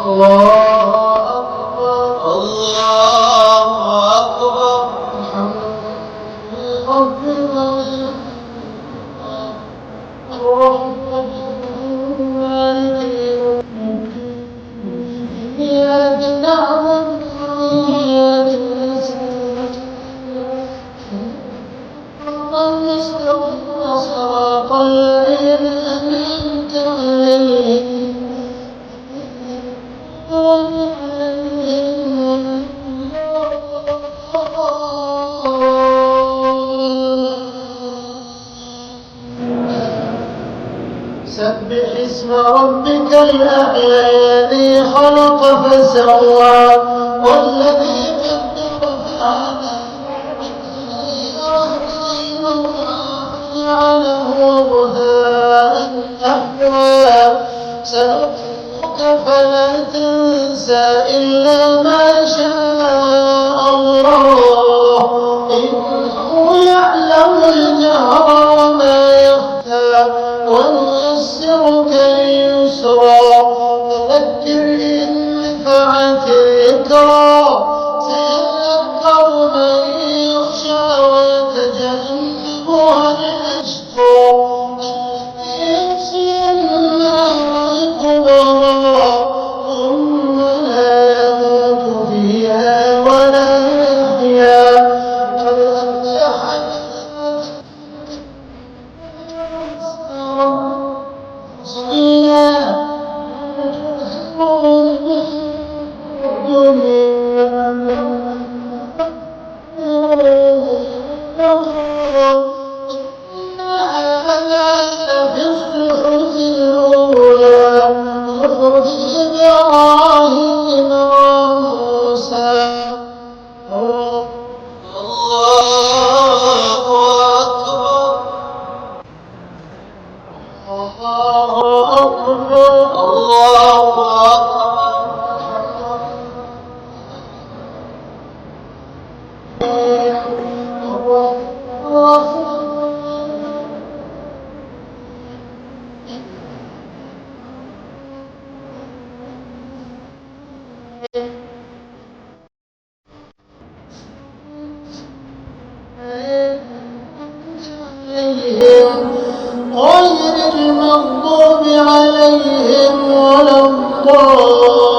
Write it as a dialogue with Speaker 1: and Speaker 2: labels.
Speaker 1: الله أكبر الله أكبر الحمد لله إياك نعبد وإياك نستعين صراط الذين أنعمت عليهم سبح اسم ربك الأعلى الذي خلق فسوى والذي قدر فهدى جعله غثاء أحوى سنقرئك فلا تنسى إلا ما شاء الله إنه يعلم الجهر وما يخفى ونيسرك لليسرى فذكر إن نفعت الذكرى سيذكر من يخشى ويتجنبها الأشقى الذي يصلى النار الكبرى ثم لا يموت فيها ولا يحيا غير المغضوب عليهم ولا الضالين